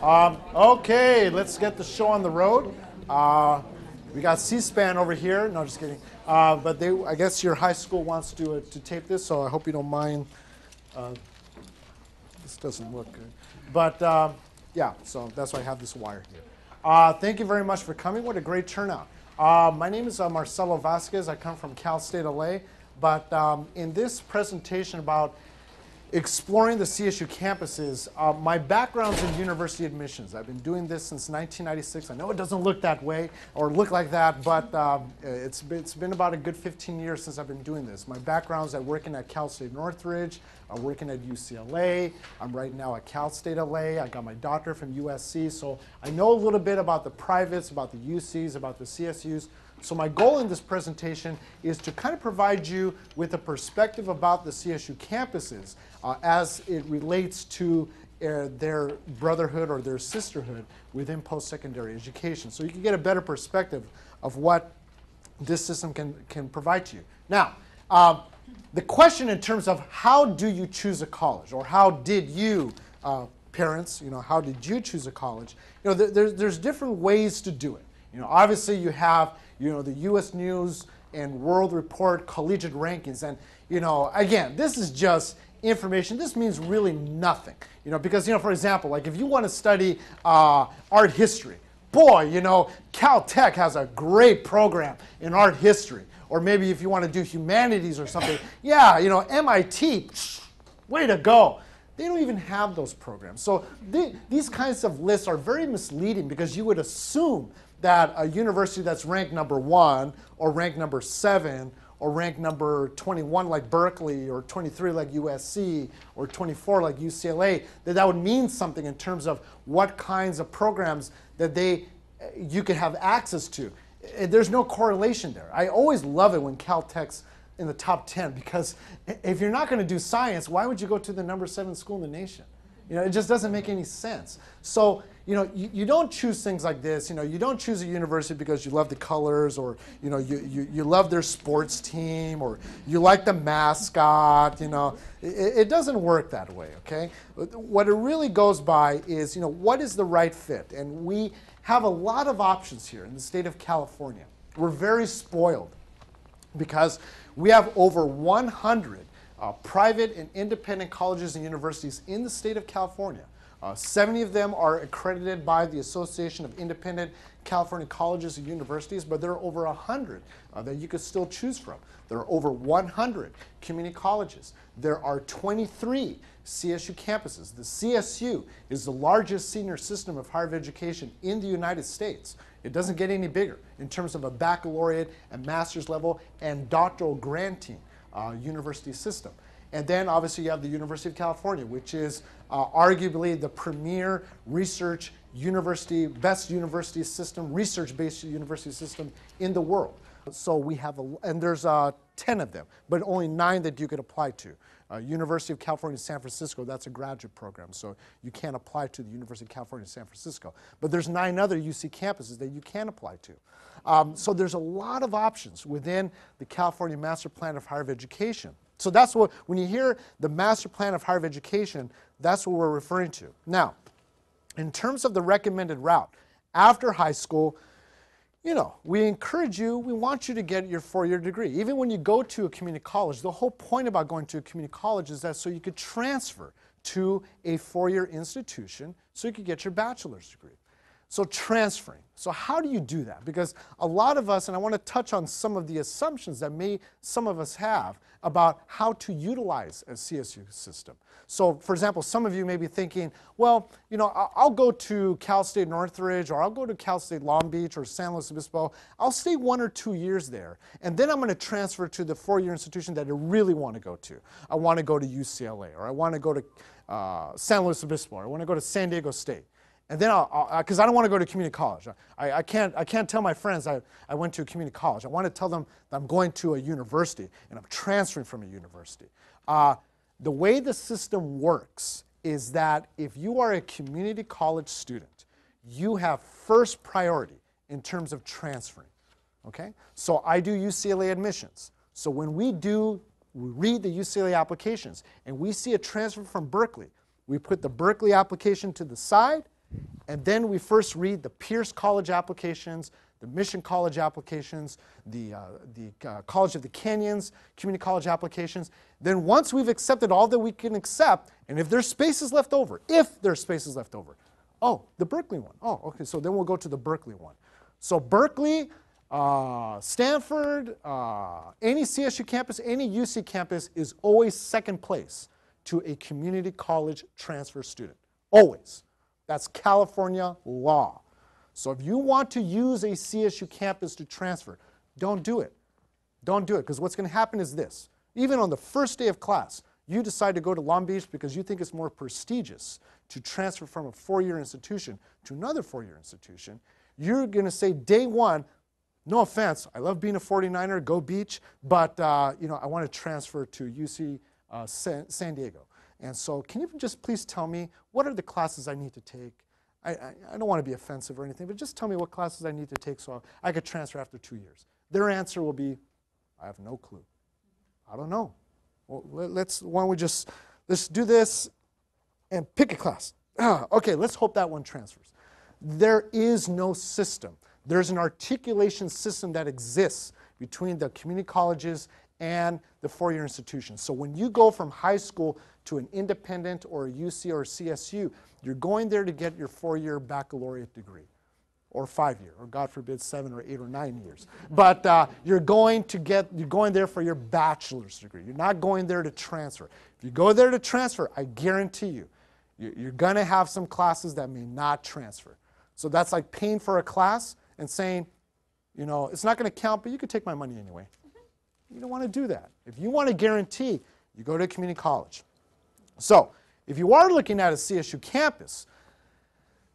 Okay, let's get the show on the road. We got C-SPAN over here. No, just kidding. But I guess your high school wants to tape this, so I hope you don't mind. This doesn't look good. But yeah, so that's why I have this wire here. Thank you very much for coming. What a great turnout. My name is Marcelo Vasquez. I come from Cal State LA. But in this presentation about exploring the CSU campuses, my background's in university admissions. I've been doing this since 1996. I know it doesn't look that way or look like that, but it's been about a good 15 years since I've been doing this. My background's at working at Cal State Northridge, working at UCLA. I'm right now at Cal State LA. I got my doctorate from USC, so I know a little bit about the privates, about the UCs, about the CSUs. So my goal in this presentation is to kind of provide you with a perspective about the CSU campuses as it relates to their brotherhood or their sisterhood within post-secondary education. So you can get a better perspective of what this system can provide to you. Now, the question in terms of how do you choose a college, or how did you, parents, how did you choose a college? There's different ways to do it. Obviously you have the U.S. News and World Report collegiate rankings. And, again, this is just information. This means really nothing, because, for example, like if you want to study art history, boy, Caltech has a great program in art history. Or maybe if you want to do humanities or something, yeah, MIT, way to go. They don't even have those programs. So these kinds of lists are very misleading because you would assume that a university that's ranked number 1 or ranked number 7 or ranked number 21 like Berkeley or 23 like USC or 24 like UCLA, that would mean something in terms of what kinds of programs that you could have access to. There's no correlation there. I always love it when Caltech's in the top 10 because if you're not going to do science, why would you go to the number 7 school in the nation? It just doesn't make any sense. So, you don't choose things like this. You don't choose a university because you love the colors or, you love their sports team or you like the mascot. It doesn't work that way, okay? What it really goes by is, what is the right fit? And we have a lot of options here in the state of California. We're very spoiled because we have over 100 private and independent colleges and universities in the state of California. 70 of them are accredited by the Association of Independent California Colleges and Universities, but there are over 100 that you could still choose from. There are over 100 community colleges. There are 23 CSU campuses. The CSU is the largest senior system of higher education in the United States. It doesn't get any bigger in terms of a baccalaureate and master's level and doctoral granting university system. And then obviously you have the University of California, which is arguably the premier research university, best university system, research-based university system in the world. So we have, and there's 10 of them, but only 9 that you could apply to. University of California, San Francisco, that's a graduate program, so you can't apply to the University of California, San Francisco. But there's 9 other UC campuses that you can apply to. So there's a lot of options within the California Master Plan of Higher Education. So that's what, when you hear the Master Plan of Higher Education, that's what we're referring to. Now, in terms of the recommended route, after high school, we encourage you, we want you to get your 4-year degree. Even when you go to a community college, the whole point about going to a community college is that so you could transfer to a 4-year institution so you could get your bachelor's degree. So transferring. So how do you do that? Because a lot of us, and I want to touch on some of the assumptions that some of us have about how to utilize a CSU system. So for example, some of you may be thinking, well, I'll go to Cal State Northridge, or I'll go to Cal State Long Beach or San Luis Obispo. I'll stay 1 or 2 years there, and then I'm going to transfer to the 4-year institution that I really want to go to. I want to go to UCLA, or I want to go to San Luis Obispo, or I want to go to San Diego State. And then because I don't want to go to community college. I can't tell my friends I went to a community college. I want to tell them that I'm going to a university and I'm transferring from a university. The way the system works is that if you are a community college student, you have first priority in terms of transferring. Okay? So I do UCLA admissions. So when we read the UCLA applications and we see a transfer from Berkeley, we put the Berkeley application to the side And then we first read the Pierce College applications, the Mission College applications, the College of the Canyons, Community College applications. Then once we've accepted all that we can accept, and if there's spaces left over, oh, the Berkeley one. Oh, okay, so then we'll go to the Berkeley one. So Berkeley, Stanford, any CSU campus, any UC campus is always second place to a community college transfer student. Always. That's California law. So if you want to use a CSU campus to transfer, don't do it. Don't do it, because what's going to happen is this. Even on the first day of class, you decide to go to Long Beach because you think it's more prestigious to transfer from a four-year institution to another four-year institution. You're going to say day one, no offense, I love being a 49er, go Beach, but I want to transfer to UC San Diego. And so can you just please tell me what are the classes I need to take? I don't want to be offensive or anything, but just tell me what classes I need to take so I could transfer after 2 years. Their answer will be, I have no clue. I don't know. Well, let's do this and pick a class. Okay, let's hope that one transfers. There is no system. There's an articulation system that exists between the community colleges and the four-year institutions. So when you go from high school to an independent or a UC or a CSU, you're going there to get your four-year baccalaureate degree, or 5-year, or God forbid 7 or 8 or 9 years. But you're going there for your bachelor's degree. You're not going there to transfer. If you go there to transfer, I guarantee you, you're going to have some classes that may not transfer. So that's like paying for a class and saying, it's not going to count, but you could take my money anyway. You don't want to do that. If you want to guarantee, you go to a community college. So if you are looking at a CSU campus,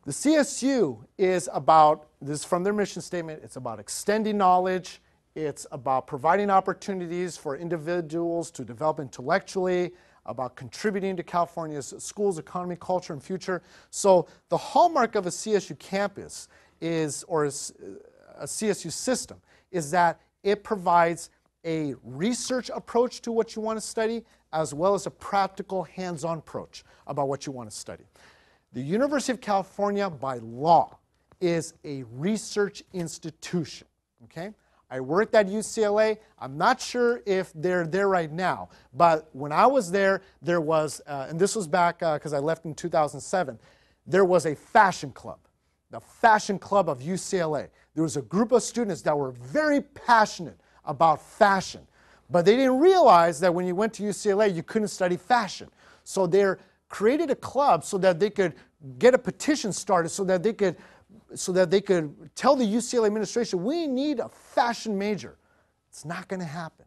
the CSU is about, this is from their mission statement, it's about extending knowledge, it's about providing opportunities for individuals to develop intellectually, about contributing to California's schools, economy, culture, and future. So the hallmark of a CSU campus is, or a CSU system, is that it provides a research approach to what you want to study, as well as a practical hands-on approach about what you want to study. The University of California, by law, is a research institution, okay? I worked at UCLA. I'm not sure if they're there right now, but when I was there, there was, and this was back because I left in 2007, there was a fashion club, the Fashion Club of UCLA. There was a group of students that were very passionate about fashion, but they didn't realize that when you went to UCLA, you couldn't study fashion. So they created a club so that they could get a petition started so that they could tell the UCLA administration, we need a fashion major. It's not going to happen.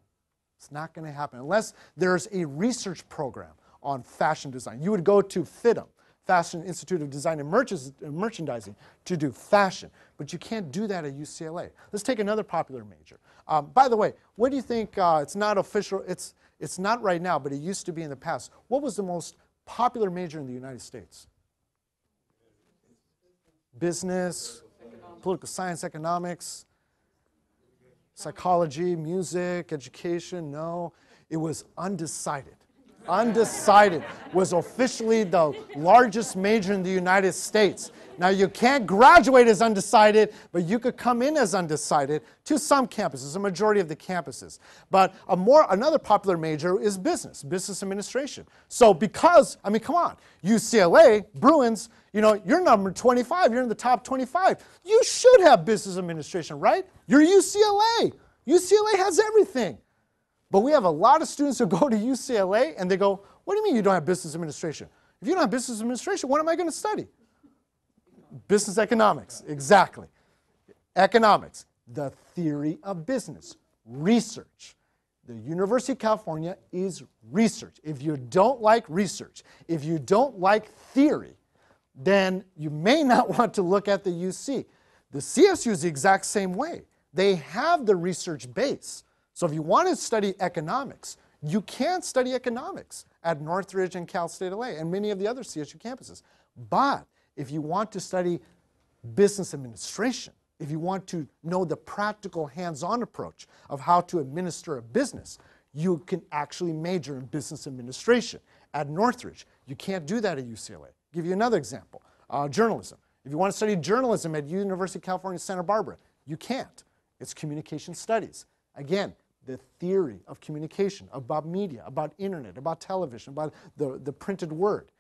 It's not going to happen unless there's a research program on fashion design. You would go to FIDM, Fashion Institute of Design and Merchandising, to do fashion. But you can't do that at UCLA. Let's take another popular major. By the way, what do you think, it's not official, it's not right now, but it used to be in the past. What was the most popular major in the United States? Business, political science, economics, psychology, music, education, no. It was undecided. Undecided was officially the largest major in the United States. Now you can't graduate as undecided, but you could come in as undecided to some campuses, a majority of the campuses. But another popular major is business administration. So because, I mean, come on, UCLA, Bruins, you're number 25, you're in the top 25. You should have business administration, right? You're UCLA. UCLA has everything. But we have a lot of students who go to UCLA and they go, what do you mean you don't have business administration? If you don't have business administration, what am I going to study? Business economics, exactly. Economics, the theory of business, research. The University of California is research. If you don't like research, if you don't like theory, then you may not want to look at the UC. The CSU is the exact same way. They have the research base. So if you want to study economics, you can study economics at Northridge and Cal State LA and many of the other CSU campuses. But if you want to study business administration, if you want to know the practical hands-on approach of how to administer a business, you can actually major in business administration at Northridge. You can't do that at UCLA. I'll give you another example, journalism. If you want to study journalism at University of California, Santa Barbara, you can't. It's communication studies. Again, the theory of communication, about media, about internet, about television, about the printed word.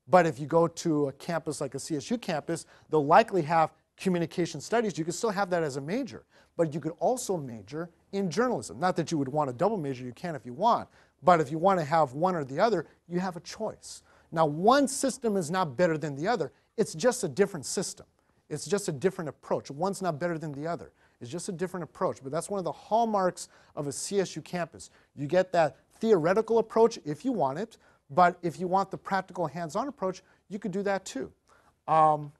But if you go to a campus like a CSU campus, they'll likely have communication studies. You can still have that as a major, but you could also major in journalism. Not that you would want a double major, you can if you want, but if you want to have one or the other, you have a choice. Now, one system is not better than the other. It's just a different system. It's just a different approach. One's not better than the other. It's just a different approach, but that's one of the hallmarks of a CSU campus. You get that theoretical approach if you want it, but if you want the practical hands-on approach, you could do that too. I'll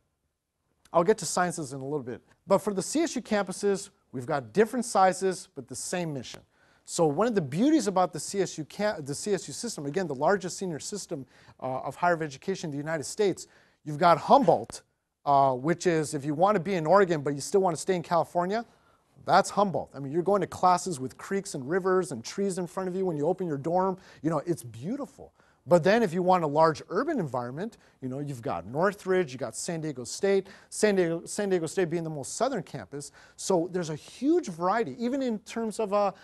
get to sciences in a little bit. But for the CSU campuses, we've got different sizes, but the same mission. So one of the beauties about the CSU system, again, the largest senior system of higher education in the United States, you've got Humboldt, which is if you want to be in Oregon, but you still want to stay in California, that's Humboldt. I mean, you're going to classes with creeks and rivers and trees in front of you when you open your dorm. You know, it's beautiful. But then if you want a large urban environment, you know, you've got Northridge, you've got San Diego State, San Diego State being the most southern campus. So there's a huge variety, even in terms of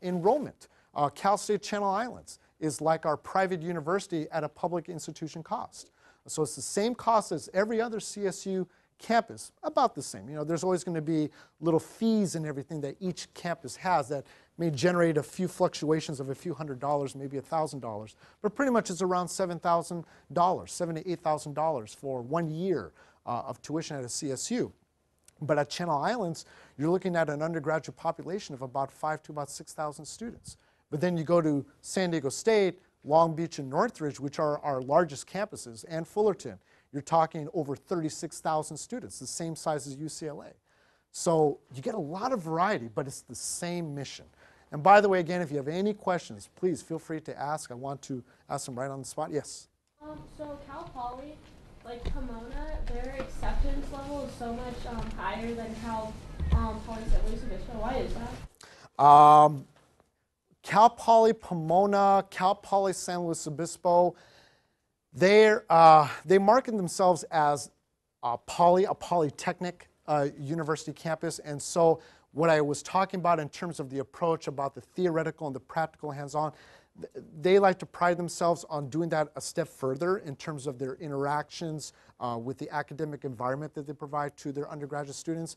enrollment. Cal State Channel Islands is like our private university at a public institution cost. So it's the same cost as every other CSU campus, about the same. You know, there's always going to be little fees and everything that each campus has that may generate a few fluctuations of a few $100s, maybe $1,000, but pretty much it's around $7,000, $7,000 to $8,000 for 1 year of tuition at a CSU. But at Channel Islands, you're looking at an undergraduate population of about 5,000 to about 6,000 students. But then you go to San Diego State, Long Beach, and Northridge, which are our largest campuses, and Fullerton, you're talking over 36,000 students, the same size as UCLA. So you get a lot of variety, but it's the same mission. And by the way, again, if you have any questions, please feel free to ask. I want to ask them right on the spot. Yes? So Cal Poly, like Pomona, their acceptance level is so much higher than Cal Poly San Luis Obispo. Why is that? Cal Poly Pomona, Cal Poly San Luis Obispo, they market themselves as a polytechnic university campus. And so what I was talking about in terms of the approach about the theoretical and the practical hands-on, they like to pride themselves on doing that a step further in terms of their interactions with the academic environment that they provide to their undergraduate students.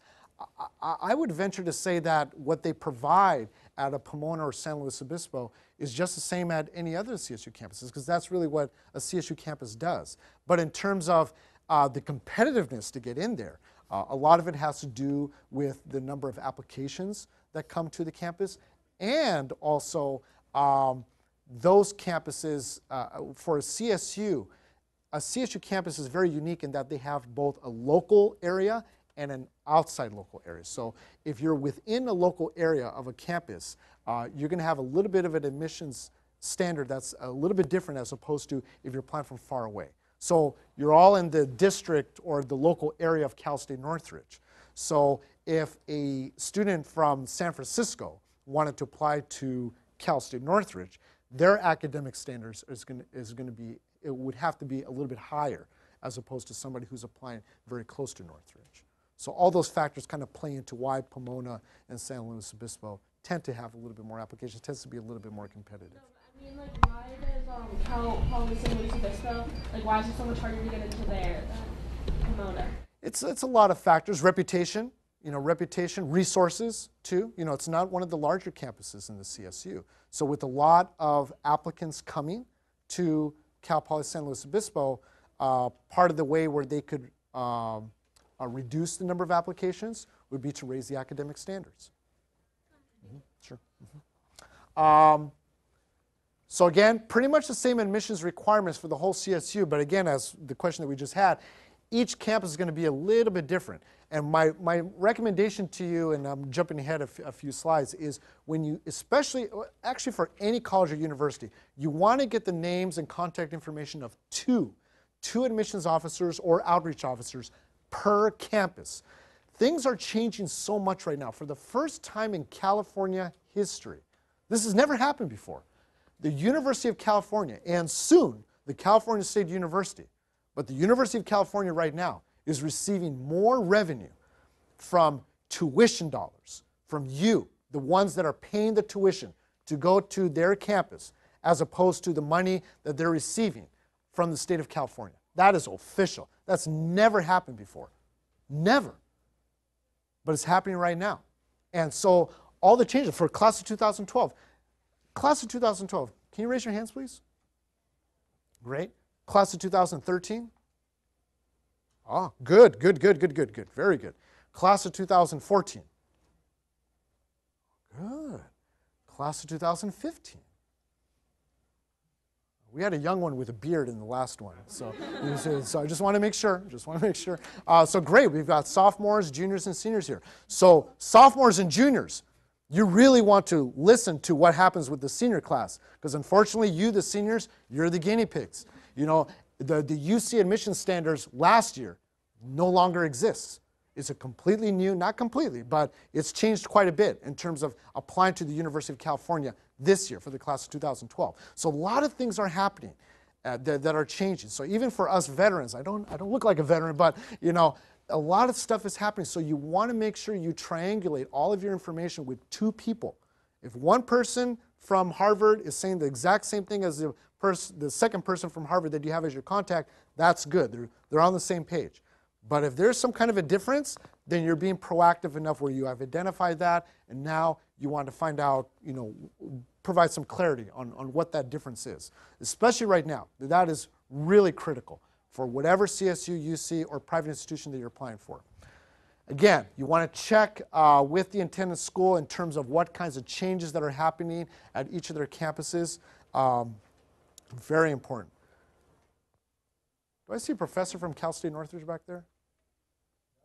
I would venture to say that what they provide at a Pomona or San Luis Obispo is just the same at any other CSU campuses, because that's really what a CSU campus does. But in terms of the competitiveness to get in there, a lot of it has to do with the number of applications that come to the campus, and also those campuses, for a CSU campus is very unique in that they have both a local area and an outside local area. So if you're within a local area of a campus, you're going to have a little bit of an admissions standard that's a little bit different as opposed to if you're applying from far away. So you're all in the district or the local area of Cal State Northridge. So if a student from San Francisco wanted to apply to Cal State Northridge, their academic standards it would have to be a little bit higher as opposed to somebody who's applying very close to Northridge. So all those factors kind of play into why Pomona and San Luis Obispo tend to have a little bit more applications, tends to be a little bit more competitive. No, I mean, like, why does Cal Poly San Luis Obispo, like, why is it so much harder to get into there than Pomona? It's a lot of factors. Reputation, resources too. You know, it's not one of the larger campuses in the CSU. So with a lot of applicants coming to Cal Poly San Luis Obispo, part of the way where they could reduce the number of applications would be to raise the academic standards. Sure. So again, pretty much the same admissions requirements for the whole CSU, but again, as the question that we just had, each campus is going to be a little bit different. And my recommendation to you, and I'm jumping ahead a few slides, is when you, actually for any college or university, you want to get the names and contact information of two admissions officers or outreach officers per campus. Things are changing so much right now. For the first time in California history, this has never happened before. The University of California, and soon the California State University, but the University of California right now is receiving more revenue from tuition dollars, from you, the ones that are paying the tuition to go to their campus, as opposed to the money that they're receiving from the state of California. That is official. That's never happened before. Never. But it's happening right now. And so all the changes for class of 2012. Class of 2012, can you raise your hands, please? Great. Class of 2013? Oh, good. Very good. Class of 2014? Good. Class of 2015? We had a young one with a beard in the last one, so I just want to make sure. So great, we've got sophomores, juniors, and seniors here. So sophomores and juniors, you really want to listen to what happens with the senior class, because unfortunately, you, the seniors, you're the guinea pigs. You know, the UC admission standards last year no longer exists. It's a completely new, not completely, but it's changed quite a bit in terms of applying to the University of California this year for the class of 2012. So a lot of things are happening that are changing. So even for us veterans, I don't look like a veteran, but you know, a lot of stuff is happening. So you want to make sure you triangulate all of your information with two people. If one person from Harvard is saying the exact same thing as the second person from Harvard that you have as your contact, that's good. They're on the same page. But if there's some kind of a difference, then you're being proactive enough where you have identified that, and now you want to find out, you know, provide some clarity on what that difference is. Especially right now, that is really critical for whatever CSU, UC, or private institution that you're applying for. Again, you want to check with the intended school in terms of what kinds of changes that are happening at each of their campuses. Very important. Do I see a professor from Cal State Northridge back there?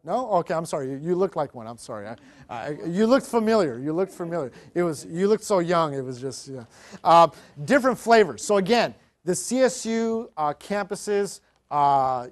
No? Okay, I'm sorry. You look like one. I'm sorry. You looked familiar. You looked familiar. You looked so young. It was just, yeah. Different flavors. So again, the CSU campuses,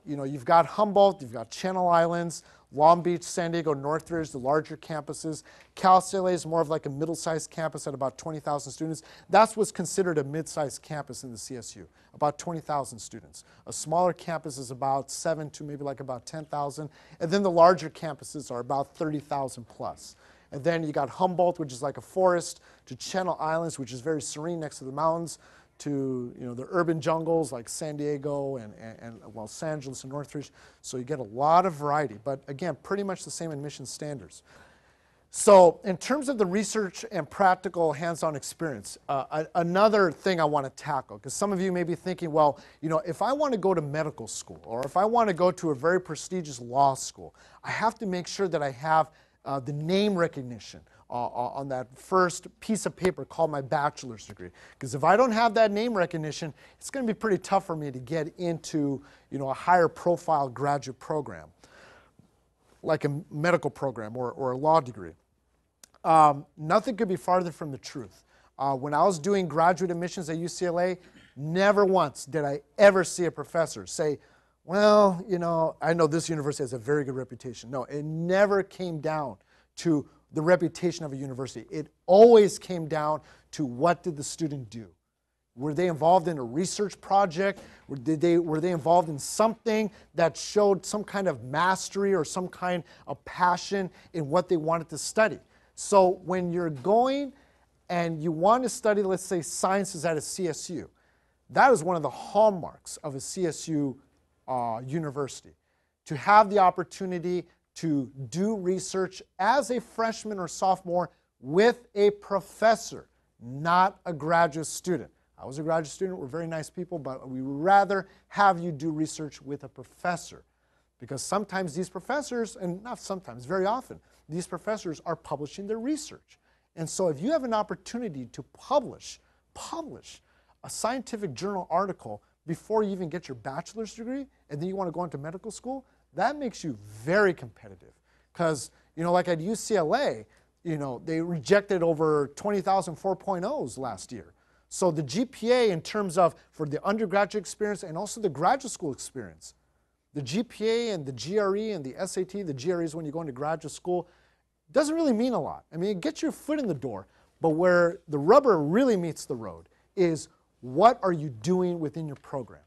you know, you've got Humboldt, you've got Channel Islands, Long Beach, San Diego, Northridge, the larger campuses. Cal State LA is more of like a middle-sized campus at about 20,000 students. That's what's considered a mid-sized campus in the CSU, about 20,000 students. A smaller campus is about 7 to maybe like about 10,000. And then the larger campuses are about 30,000 plus. And then you got Humboldt, which is like a forest, to Channel Islands, which is very serene next to the mountains, to, you know, the urban jungles like San Diego and Los Angeles and Northridge. So you get a lot of variety, but again, pretty much the same admission standards. So in terms of the research and practical hands-on experience, another thing I want to tackle, because some of you may be thinking, well, you know, if I want to go to medical school or if I want to go to a very prestigious law school, I have to make sure that I have the name recognition on that first piece of paper called my bachelor's degree. Because if I don't have that name recognition, it's going to be pretty tough for me to get into, you know, a higher profile graduate program, like a medical program or a law degree. Nothing could be farther from the truth. When I was doing graduate admissions at UCLA, never once did I ever see a professor say, well, you know, I know this university has a very good reputation. No, it never came down to the reputation of a university. It always came down to what did the student do. Were they involved in a research project? Were they involved in something that showed some kind of mastery or some kind of passion in what they wanted to study? So when you're going and you want to study, let's say, sciences at a CSU, that is one of the hallmarks of a CSU university, to have the opportunity to do research as a freshman or sophomore with a professor, not a graduate student. I was a graduate student. We're very nice people, but we would rather have you do research with a professor, because sometimes these professors, and not sometimes, very often, these professors are publishing their research. And so if you have an opportunity to publish a scientific journal article before you even get your bachelor's degree, and then you want to go into medical school, that makes you very competitive. Because, you know, like at UCLA, you know, they rejected over 20,000 4.0s last year. So the GPA in terms of, for the undergraduate experience and also the graduate school experience, the GPA and the GRE and the SAT, the GRE is when you go into graduate school, doesn't really mean a lot. I mean, it gets your foot in the door, but where the rubber really meets the road is what are you doing within your program?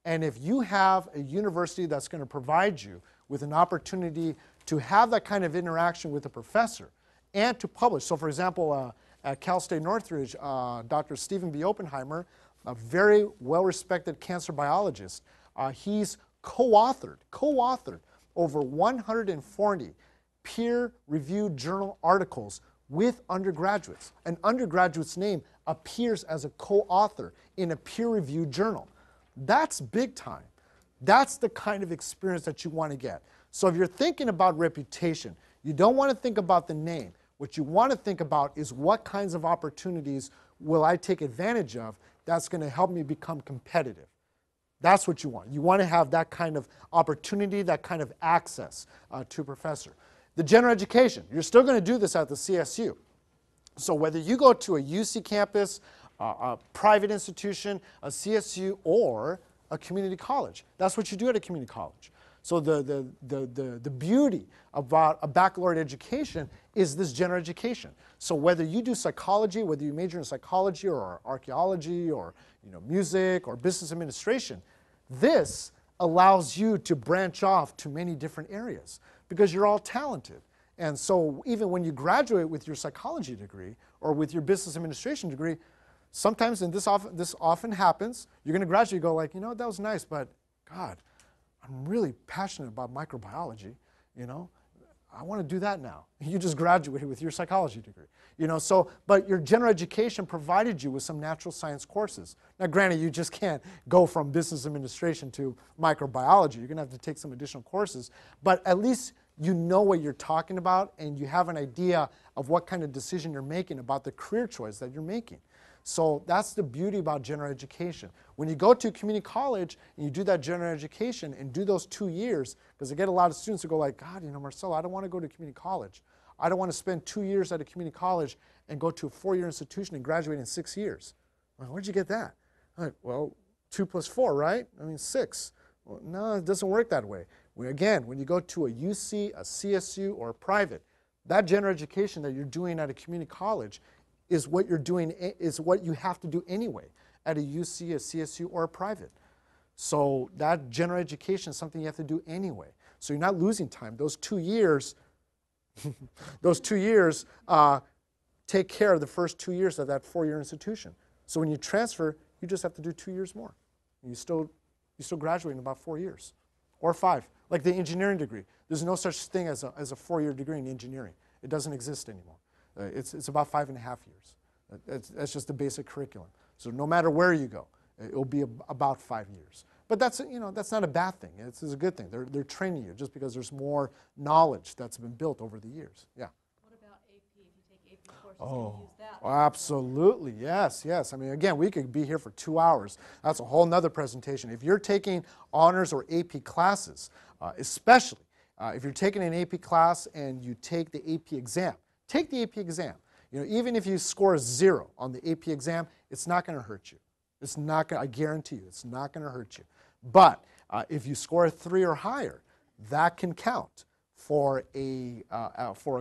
And if you have a university that's going to provide you with an opportunity to have that kind of interaction with a professor and to publish. So for example, at Cal State Northridge, Dr. Stephen B. Oppenheimer, a very well-respected cancer biologist, he's co-authored over 140 peer-reviewed journal articles with undergraduates. An undergraduate's name appears as a co-author in a peer-reviewed journal. That's big time. That's the kind of experience that you want to get. So if you're thinking about reputation, you don't want to think about the name. What you want to think about is what kinds of opportunities will I take advantage of that's going to help me become competitive. That's what you want. You want to have that kind of opportunity, that kind of access to a professor. The general education, you're still going to do this at the CSU. So whether you go to a UC campus, a private institution, a CSU, or a community college, that's what you do at a community college. So the beauty about a baccalaureate education is this general education. So whether you do psychology, whether you major in psychology or archaeology or music or business administration, this allows you to branch off to many different areas because you're all talented. And so even when you graduate with your psychology degree or with your business administration degree, sometimes, and this often happens, you're going to graduate and go like, that was nice, but God, I'm really passionate about microbiology, I want to do that now. You just graduated with your psychology degree, but your general education provided you with some natural science courses. Now, granted, you just can't go from business administration to microbiology. You're going to have to take some additional courses, but at least you know what you're talking about and you have an idea of what kind of decision you're making about the career choice that you're making. So that's the beauty about general education. When you go to community college and you do that general education and do those 2 years, because I get a lot of students who go like, God, Marcelo, I don't want to go to community college. I don't want to spend 2 years at a community college and go to a 4-year institution and graduate in 6 years. I'm like, where'd you get that? I'm like, well, 2 plus 4, right? 6. Well, no, it doesn't work that way. Again, when you go to a UC, a CSU, or a private, that general education that you're doing at a community college is what you're doing, is what you have to do anyway at a UC, a CSU, or a private. So that general education is something you have to do anyway. So you're not losing time. Those 2 years, take care of the first 2 years of that 4-year institution. So when you transfer, you just have to do 2 years more. And you still graduate in about 4 years or 5. Like the engineering degree. There's no such thing as a 4-year degree in engineering. It doesn't exist anymore. It's about 5.5 years. That's just the basic curriculum. So no matter where you go, it'll be about 5 years. But that's not a bad thing. It's a good thing. They're training you just because there's more knowledge that's been built over the years. Yeah. What about AP? If you take AP courses, can you use that? Absolutely. Yes. Again, we could be here for 2 hours. That's a whole nother presentation. If you're taking honors or AP classes, especially if you're taking an AP class and you take the AP exam, take the AP exam. Even if you score a 0 on the AP exam, it's not going to hurt you. It's not going. I guarantee you, it's not going to hurt you. But if you score a 3 or higher, that can count for a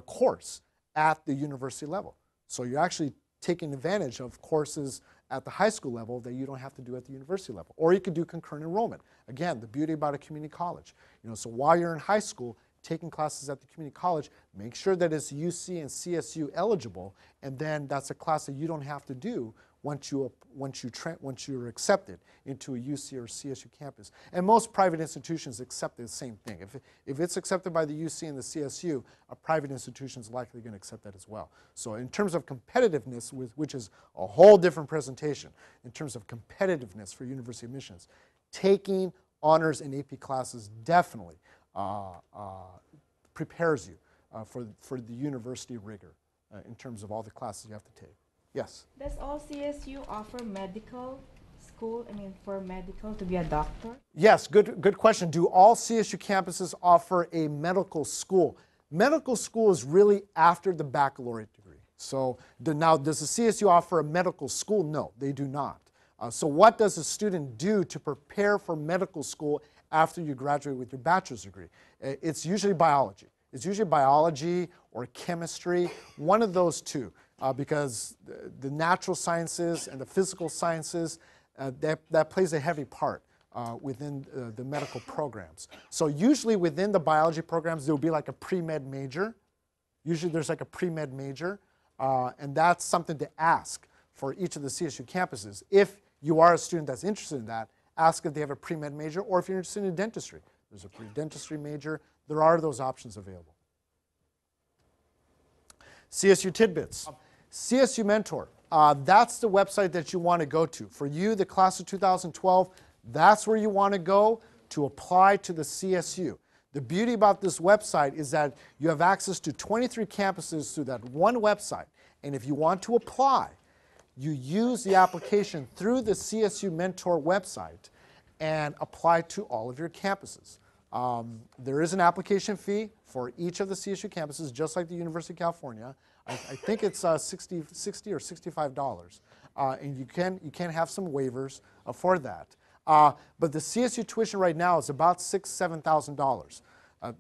course at the university level. So you're actually taking advantage of courses at the high school level that you don't have to do at the university level. Or you could do concurrent enrollment. Again, the beauty about a community college. So while you're in high school, taking classes at the community college, make sure that it's UC and CSU eligible, and then that's a class that you don't have to do once you're accepted into a UC or CSU campus. And most private institutions accept the same thing. If it's accepted by the UC and the CSU, a private institution is likely going to accept that as well. So in terms of competitiveness, which is a whole different presentation, in terms of competitiveness for university admissions, taking honors and AP classes definitely prepares you for the university rigor in terms of all the classes you have to take. Yes? Does all CSU offer medical school, for medical to be a doctor? Yes, good question. Do all CSU campuses offer a medical school? Medical school is really after the baccalaureate degree. So now, does the CSU offer a medical school? No, they do not. So what does a student do to prepare for medical school after you graduate with your bachelor's degree? It's usually biology. It's usually biology or chemistry, one of those two, because the natural sciences and the physical sciences, that plays a heavy part within the medical programs. So usually within the biology programs, there will be like a pre-med major. Usually there's like a pre-med major, and that's something to ask for each of the CSU campuses. If you are a student that's interested in that, ask if they have a pre-med major, or if you're interested in dentistry. There's a pre-dentistry major. There are those options available. CSU tidbits. CSU Mentor. That's the website that you want to go to. For you, the class of 2012, that's where you want to go to apply to the CSU. The beauty about this website is that you have access to 23 campuses through that one website. And if you want to apply, you use the application through the CSU Mentor website and apply to all of your campuses. There is an application fee for each of the CSU campuses, just like the University of California. I think it's $60 or $65, and you can have some waivers for that. But the CSU tuition right now is about $6,000 to $7,000.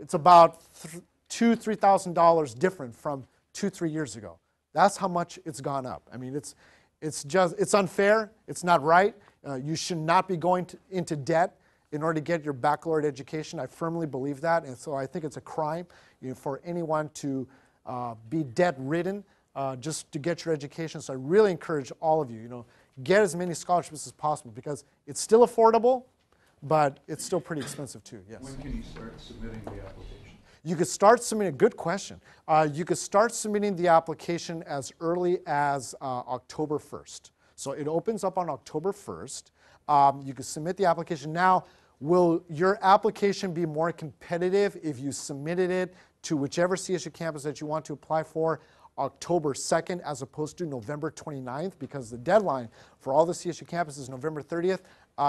It's about $2,000 to $3,000 different from 2-3 years ago. That's how much it's gone up. I mean, it's unfair. It's not right. You should not be going into debt in order to get your baccalaureate education. I firmly believe that, and so I think it's a crime, for anyone to be debt-ridden just to get your education. So I really encourage all of you, get as many scholarships as possible, because it's still affordable, but it's still pretty expensive too. Yes. When can you start submitting the application? You could start submitting, good question. You could start submitting the application as early as October 1st. So it opens up on October 1st. You could submit the application. Now, will your application be more competitive if you submitted it to whichever CSU campus that you want to apply for October 2nd as opposed to November 29th? Because the deadline for all the CSU campuses is November 30th.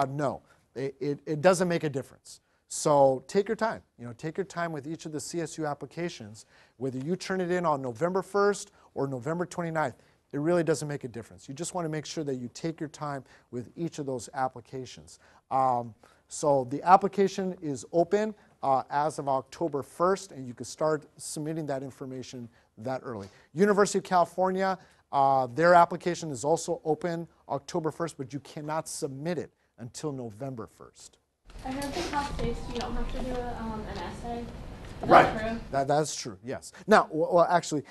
No, it doesn't make a difference. So take your time. Take your time with each of the CSU applications. Whether you turn it in on November 1st or November 29th, it really doesn't make a difference. You just want to make sure that you take your time with each of those applications. So the application is open as of October 1st, and you can start submitting that information that early. University of California, their application is also open October 1st, but you cannot submit it until November 1st. I heard that Cal States you don't have to do an essay. Is Right. that true? That's true, yes. Now, well, actually,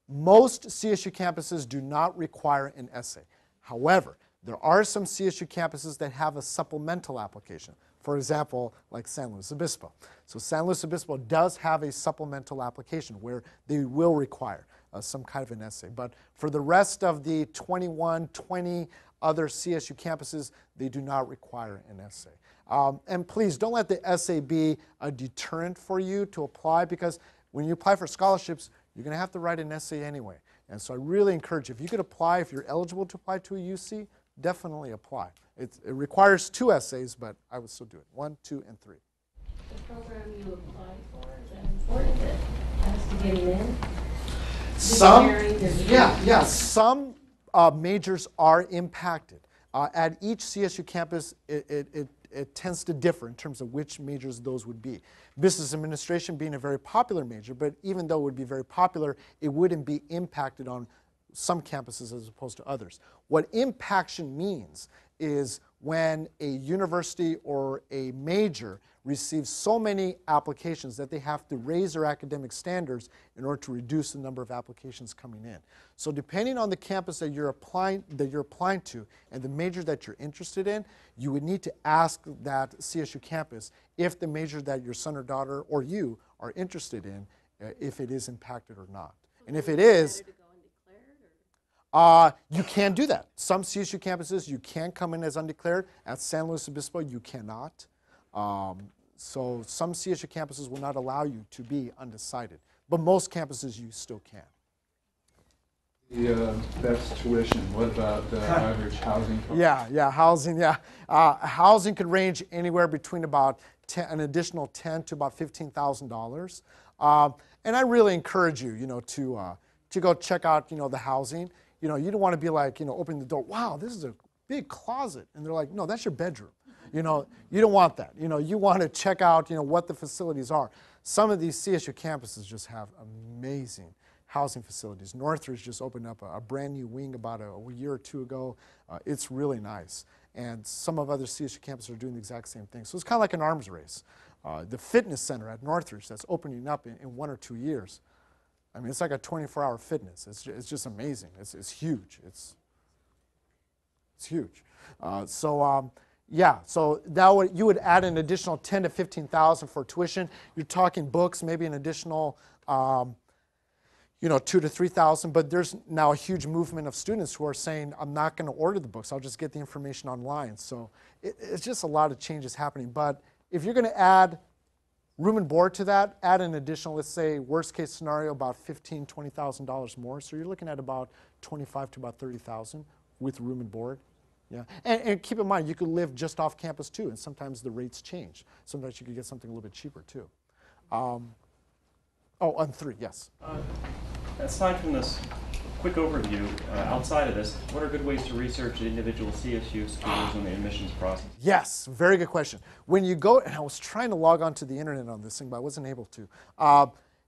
most CSU campuses do not require an essay. However, there are some CSU campuses that have a supplemental application. For example, like San Luis Obispo. So San Luis Obispo does have a supplemental application where they will require some kind of an essay. But for the rest of the 20 other CSU campuses, they do not require an essay. And please don't let the essay be a deterrent for you to apply, because when you apply for scholarships, you're going to have to write an essay anyway. And so I really encourage you, if you could apply, if you're eligible to apply to a UC, definitely apply. It requires 2 essays, but I would still do it. 1, 2, and 3. The program you apply for, is that important as to getting in? Some majors are impacted. At each CSU campus, it tends to differ in terms of which majors those would be. Business administration being a very popular major, but even though it would be very popular, it wouldn't be impacted on some campuses as opposed to others. What impaction means is when a university or a major receives so many applications that they have to raise their academic standards in order to reduce the number of applications coming in. So depending on the campus that you're applying to and the major that you're interested in, you would need to ask that CSU campus if the major that your son or daughter or you are interested in, if it is impacted or not. And if it is, you can do that. Some CSU campuses, you can come in as undeclared. At San Luis Obispo, you cannot. So some CSU campuses will not allow you to be undecided. But most campuses, you still can. That's tuition. What about average housing costs? Yeah, housing, yeah. Housing could range anywhere between about an additional $10,000 to about $15,000. And I really encourage you, to go check out, the housing. You don't want to be like, opening the door, wow, this is a big closet. And they're like, no, that's your bedroom. You don't want that. You want to check out, what the facilities are. Some of these CSU campuses just have amazing housing facilities. Northridge just opened up a brand new wing about a year or two ago. It's really nice. And some of other CSU campuses are doing the exact same thing. So it's kind of like an arms race. The fitness center at Northridge that's opening up in 1 or 2 years. I mean, it's like a 24-hour fitness. It's just amazing. It's huge. It's huge. Yeah, so now you would add an additional 10 to 15,000 for tuition. You're talking books, maybe an additional, 2 to 3,000. But there's now a huge movement of students who are saying, I'm not going to order the books. I'll just get the information online. So it's just a lot of changes happening. But if you're going to add room and board to that, add an additional, let's say, worst case scenario, about $15,000, $20,000 more. So you're looking at about 25 to about 30,000 with room and board. Yeah, and keep in mind, you could live just off campus too, and sometimes the rates change. Sometimes you could get something a little bit cheaper too. On 3, yes. Aside from this quick overview, outside of this, what are good ways to research the individual CSU schools in the admissions process? Yes, very good question. When you go, and I was trying to log on to the internet on this thing, but I wasn't able to.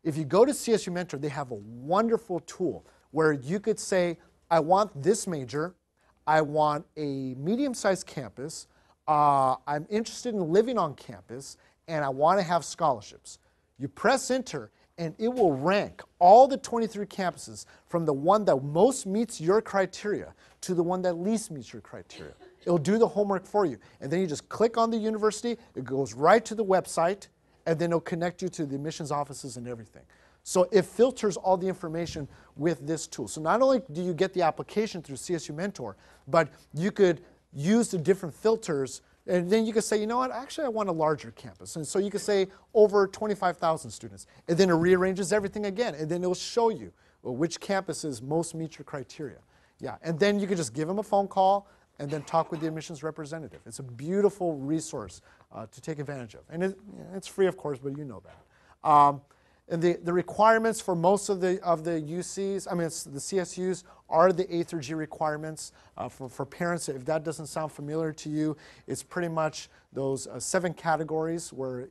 If you go to CSU Mentor, they have a wonderful tool where you could say, I want this major, I want a medium-sized campus, I'm interested in living on campus, and I want to have scholarships. You press enter, and it will rank all the 23 campuses from the one that most meets your criteria to the one that least meets your criteria. It'll do the homework for you. And then you just click on the university, it goes right to the website, and then it'll connect you to the admissions offices and everything. So it filters all the information with this tool. So not only do you get the application through CSU Mentor, but you could use the different filters, and then you could say, you know what, actually I want a larger campus. And so you could say over 25,000 students. And then it rearranges everything again, and then it'll show you which campuses most meet your criteria. Yeah, and then you could just give them a phone call and then talk with the admissions representative. It's a beautiful resource to take advantage of. And it's free, of course, but you know that. And the requirements for most of the UCs, I mean, the CSUs, are the A through G requirements. For parents, if that doesn't sound familiar to you, it's pretty much those 7 categories where,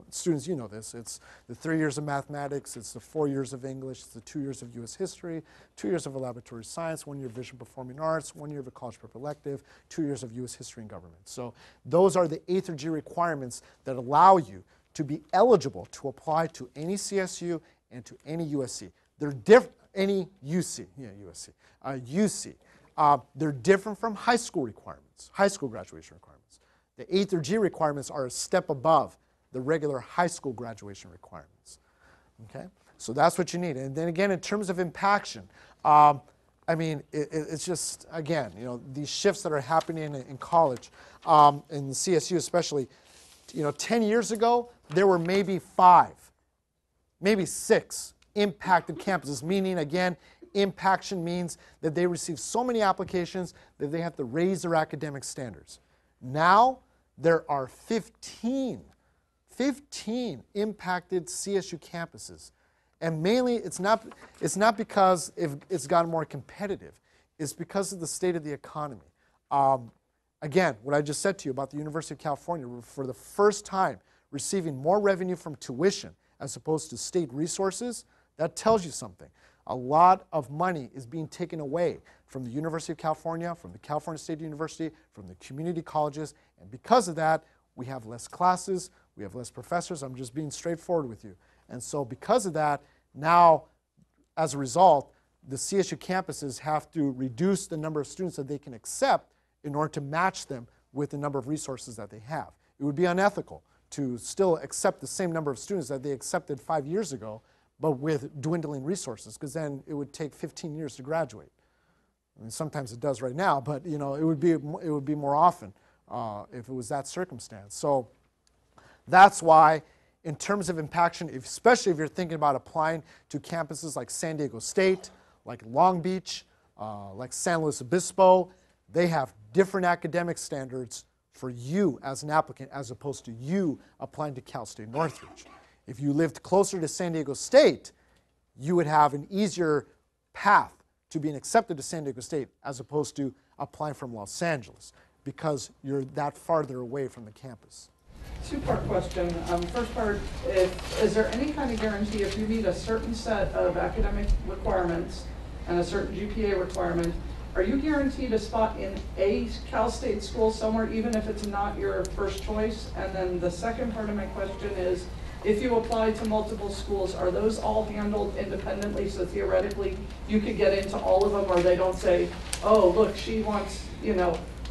students, you know this. It's the 3 years of mathematics, it's the 4 years of English, it's the 2 years of U.S. history, 2 years of laboratory science, 1 year of visual performing arts, 1 year of a college prep elective, 2 years of U.S. history and government. So those are the A through G requirements that allow you to be eligible to apply to any CSU and to any USC. They're different, any UC, UC. They're different from high school requirements, high school graduation requirements. The A through G requirements are a step above the regular high school graduation requirements. Okay, so that's what you need. And then again, in terms of impaction, I mean, it's just, again, these shifts that are happening in college, in the CSU especially. 10 years ago, there were maybe 5, maybe 6 impacted campuses, meaning, again, impaction means that they receive so many applications that they have to raise their academic standards. Now, there are 15 impacted CSU campuses. And mainly, it's not because it's gotten more competitive. It's because of the state of the economy. Again, what I just said to you about the University of California, for the first time receiving more revenue from tuition as opposed to state resources, that tells you something. A lot of money is being taken away from the University of California, from the California State University, from the community colleges, and because of that, we have less classes, we have less professors. I'm just being straightforward with you. And so because of that, now, as a result, the CSU campuses have to reduce the number of students that they can accept in order to match them with the number of resources that they have. It would be unethical to still accept the same number of students that they accepted 5 years ago, but with dwindling resources, because then it would take 15 years to graduate. I mean, sometimes it does right now, but it would be more often if it was that circumstance. So that's why, in terms of impaction, especially if you're thinking about applying to campuses like San Diego State, like Long Beach, like San Luis Obispo, they have different academic standards for you as an applicant as opposed to you applying to Cal State Northridge. If you lived closer to San Diego State, you would have an easier path to being accepted to San Diego State as opposed to applying from Los Angeles because you're that farther away from the campus. Two-part question. First part, is there any kind of guarantee if you meet a certain set of academic requirements and a certain GPA requirement, are you guaranteed a spot in a Cal State school somewhere, even if it's not your first choice? And then the second part of my question is, if you apply to multiple schools, are those all handled independently? So theoretically, you could get into all of them, or they don't say, oh, look, she wants,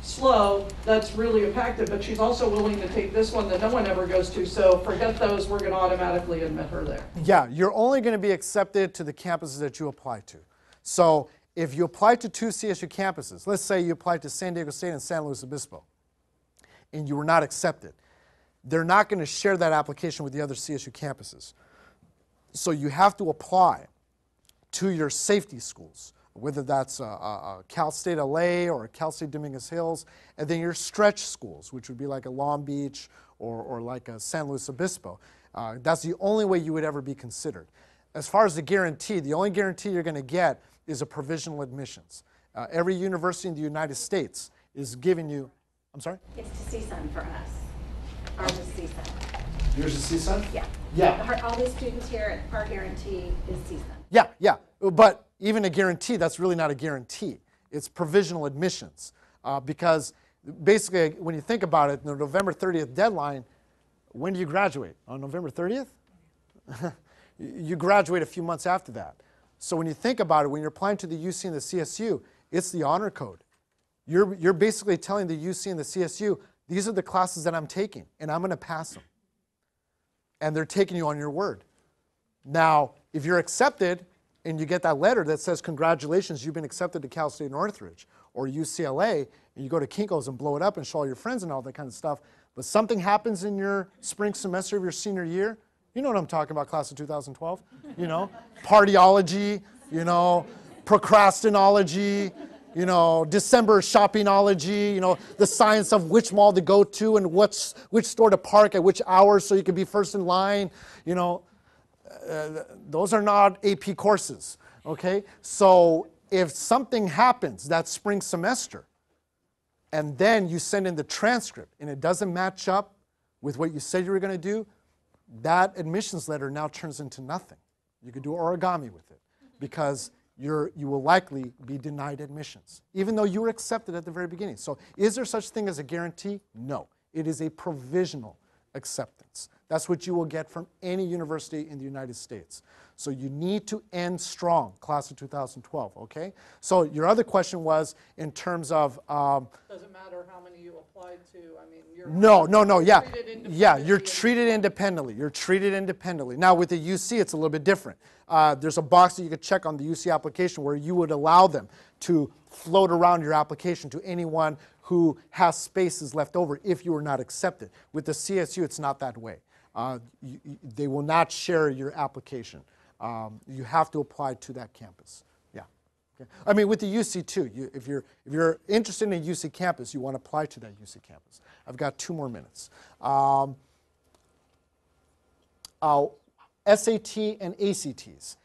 slow, that's really impacted, but she's also willing to take this one that no one ever goes to, so forget those, we're going to automatically admit her there. Yeah, you're only going to be accepted to the campuses that you apply to. So if you apply to 2 CSU campuses, let's say you applied to San Diego State and San Luis Obispo, and you were not accepted, they're not going to share that application with the other CSU campuses. So you have to apply to your safety schools, whether that's Cal State LA or Cal State Dominguez Hills, and then your stretch schools, which would be like a Long Beach or like a San Luis Obispo. That's the only way you would ever be considered. As far as the guarantee, the only guarantee you're going to get is a provisional admissions. Every university in the United States is giving you, I'm sorry? It's to CSUN for us. Ours is CSUN. Yours is CSUN? Yeah. Yeah. All these students here, our guarantee is CSUN. Yeah, yeah. But even a guarantee, that's really not a guarantee. It's provisional admissions. Because basically, when you think about it, the November 30th deadline, when do you graduate? On November 30th? You graduate a few months after that. So when you think about it, when you're applying to the UC and the CSU, it's the honor code. You're basically telling the UC and the CSU, these are the classes that I'm taking, and I'm going to pass them. And they're taking you on your word. Now, if you're accepted and you get that letter that says, congratulations, you've been accepted to Cal State Northridge or UCLA, and you go to Kinko's and blow it up and show all your friends and all that kind of stuff, but something happens in your spring semester of your senior year, you know what I'm talking about, class of 2012, partyology, procrastinology, December shoppingology, the science of which mall to go to and which store to park at which hours so you can be first in line, those are not AP courses, okay? So if something happens that spring semester and then you send in the transcript and it doesn't match up with what you said you were going to do, that admissions letter now turns into nothing. You could do origami with it because you will likely be denied admissions, even though you were accepted at the very beginning. So is there such thing as a guarantee? No. It is a provisional acceptance. That's what you will get from any university in the United States. So you need to end strong, class of 2012, okay? So your other question was in terms of... Does it matter how many you applied to? I mean, you're treated independently. You're treated independently. Now with the UC, it's a little bit different. There's a box that you could check on the UC application where you would allow them to float around your application to anyone who has spaces left over if you were not accepted. With the CSU, it's not that way. They will not share your application. You have to apply to that campus. Yeah. Okay. I mean, with the UC too. If you're interested in a UC campus, you want to apply to that UC campus. I've got 2 more minutes. SAT and ACTs.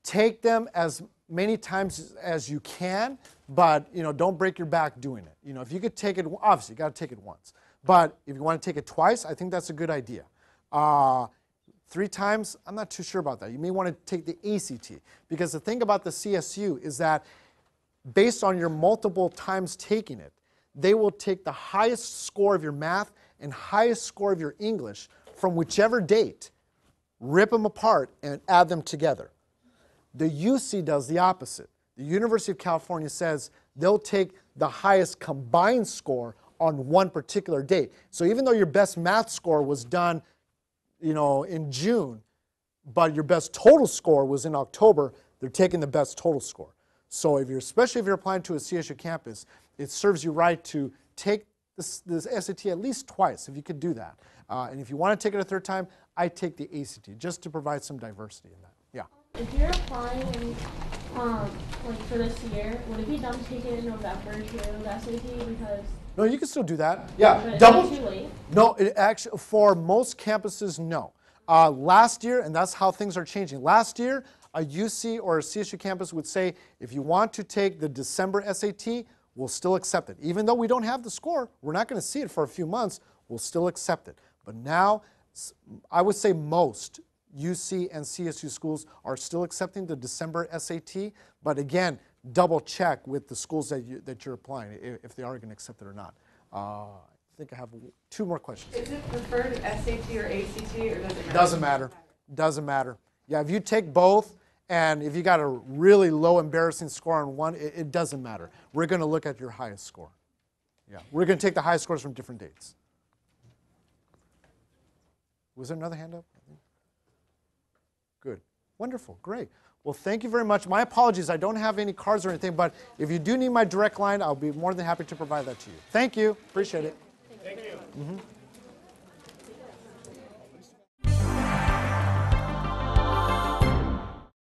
Take them as many times as you can, but don't break your back doing it. If you could take it, obviously you got to take it once. But if you want to take it twice, I think that's a good idea. 3 times, I'm not too sure about that. You may want to take the ACT, because the thing about the CSU is that based on your multiple times taking it, they will take the highest score of your math and highest score of your English from whichever date, rip them apart, and add them together. The UC does the opposite. The University of California says they'll take the highest combined score on one particular date. So even though your best math score was done, in June, but your best total score was in October, they're taking the best total score. So especially if you're applying to a CSU campus, it serves you right to take this SAT at least twice, if you could do that. And if you want to take it a 3rd time, I take the ACT, just to provide some diversity in that. Yeah. If you're applying for this year, would it be dumb to take it in November too, the SAT, because... No, you can still do that. Yeah. But double. Too late. No, actually, for most campuses, no. Last year, and that's how things are changing. Last year, a UC or a CSU campus would say, if you want to take the December SAT, we'll still accept it. Even though we don't have the score, we're not going to see it for a few months, we'll still accept it. But now, I would say most UC and CSU schools are still accepting the December SAT, but again, double check with the schools that you're applying if they are going to accept it or not. I think I have 2 more questions. Is it preferred SAT or ACT, or does it matter? Doesn't matter. Doesn't matter. Yeah, if you take both, and if you got a really low embarrassing score on one, it doesn't matter. We're going to look at your highest score. Yeah, we're going to take the highest scores from different dates. Was there another hand up? Good. Wonderful. Great. Well, thank you very much. My apologies. I don't have any cards or anything, but if you do need my direct line, I'll be more than happy to provide that to you. Thank you. Appreciate it. Thank you. Mm-hmm.